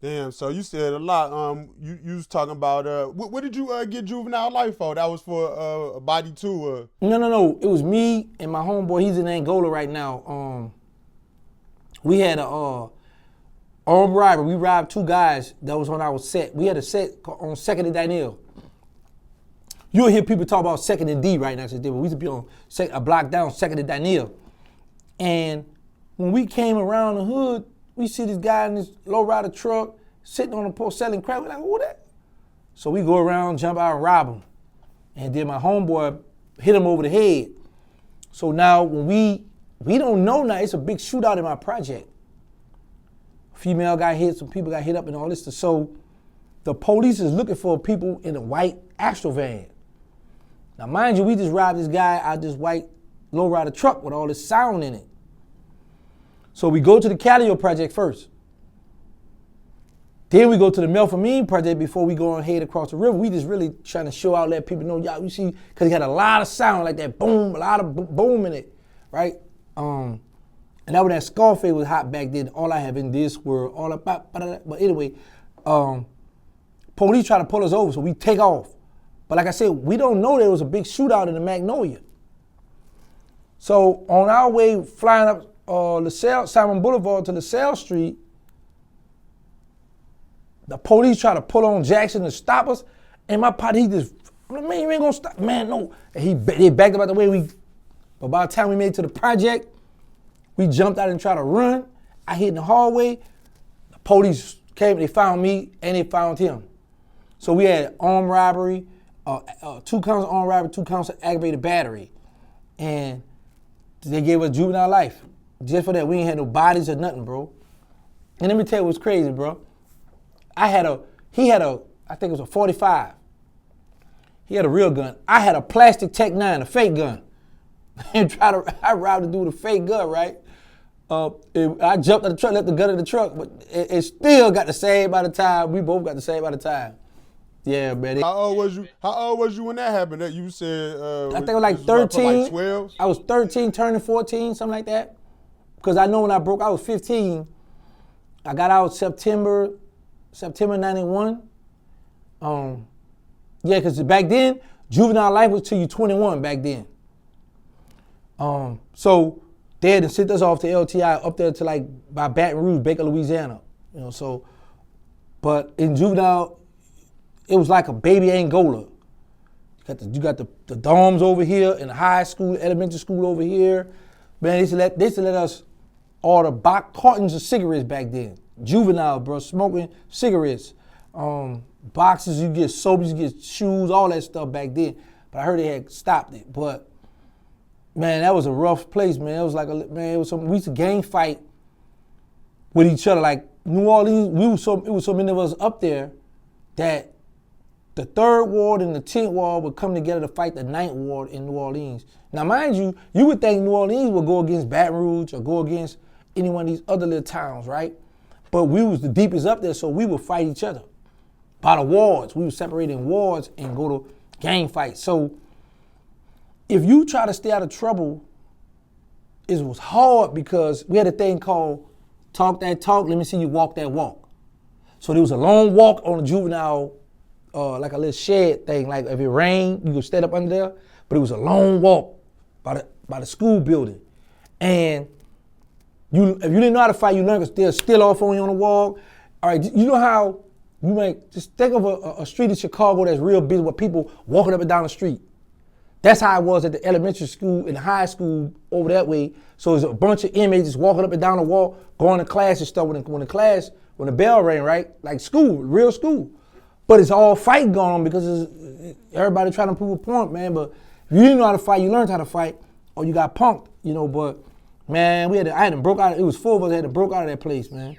Damn, so you said a lot. You was talking about what did you get Juvenile Life for? That was for a body too. No. It was me and my homeboy. He's in Angola right now. We had a armed robbery. We robbed two guys that was on our set. We had a set on 2nd and Daniel. You'll hear people talk about 2nd and D right now. We used to be on a block down 2nd and Daniel. And when we came around the hood, we see this guy in this lowrider truck sitting on the post selling crack. We're like, who that? So we go around, jump out and rob him. And then my homeboy hit him over the head. So now when we don't know now, it's a big shootout in my project. Female got hit, some people got hit up and all this. So the police is looking for people in a white Astro van. Now mind you, we just robbed this guy out this white lowrider truck with all this sound in it. So we go to the Calio project first. Then we go to the Melphamine project before we go ahead across the river. We just really trying to show out, let people know, y'all, you see, because he had a lot of sound like that, boom, a lot of boom in it, right? And that was that Scarface was hot back then. All I have in this world, all about, but anyway, police try to pull us over, so we take off. But like I said, we don't know there was a big shootout in the Magnolia. So on our way flying up LaSalle, Simon Boulevard to LaSalle Street, the police try to pull on Jackson to stop us, and my partner, he just, man, you ain't gonna stop, man, no. And they backed up out the way but by the time we made it to the project, we jumped out and tried to run. I hid in the hallway. The police came, they found me, and they found him. So we had armed robbery, 2 counts of armed robbery, 2 counts of aggravated battery. And they gave us juvenile life. Just for that, we ain't had no bodies or nothing, bro. And let me tell you what's crazy, bro. He had a, I think it was a 45. He had a real gun. I had a plastic Tech 9, a fake gun. And I robbed the dude with a fake gun, right? I jumped in the truck, left the gun in the truck, but it still got the same by the time. We both got the same by the time. Yeah, man. How old was you when that happened? That you said I think I was like 13. Like 12? I was 13, turning 14, something like that. Because I know when I broke, I was 15. I got out September 91. Yeah, because back then, juvenile life was till you 21 back then. So they had to send us off to LTI up there to like by Baton Rouge, Baker, Louisiana. You know, so, but in juvenile, it was like a baby Angola. You got the dorms over here and the high school, elementary school over here. Man, they used to let us order cartons of cigarettes back then. Juvenile, bro, smoking cigarettes. Boxes, you get soaps, you get shoes, all that stuff back then. But I heard they had stopped it. But man, that was a rough place, man. It was like we used to gang fight with each other. Like New Orleans, it was so many of us up there that the 3rd Ward and the 10th Ward would come together to fight the 9th Ward in New Orleans. Now, mind you, you would think New Orleans would go against Baton Rouge or go against any one of these other little towns, right? But we was the deepest up there, so we would fight each other by the wards. We would separate in wards and go to gang fights. So if you try to stay out of trouble, it was hard because we had a thing called talk that talk, let me see you walk that walk. So there was a long walk on a juvenile, like a little shed thing. Like if it rained, you could stand up under there. But it was a long walk by the school building. And if you didn't know how to fight, you learned because they'll steal off on you on the walk. All right, you know how you might just think of a street in Chicago that's real busy with people walking up and down the street. That's how it was at the elementary school and high school over that way. So there's a bunch of inmates just walking up and down the wall, going to class and stuff. When the bell rang, right? Like school, real school. But it's all fighting going on because everybody trying to prove a point, man. But if you didn't know how to fight, you learned how to fight, or you got punked, you know. But man, I had to broke out. It was 4 of us that had to broke out of that place, man.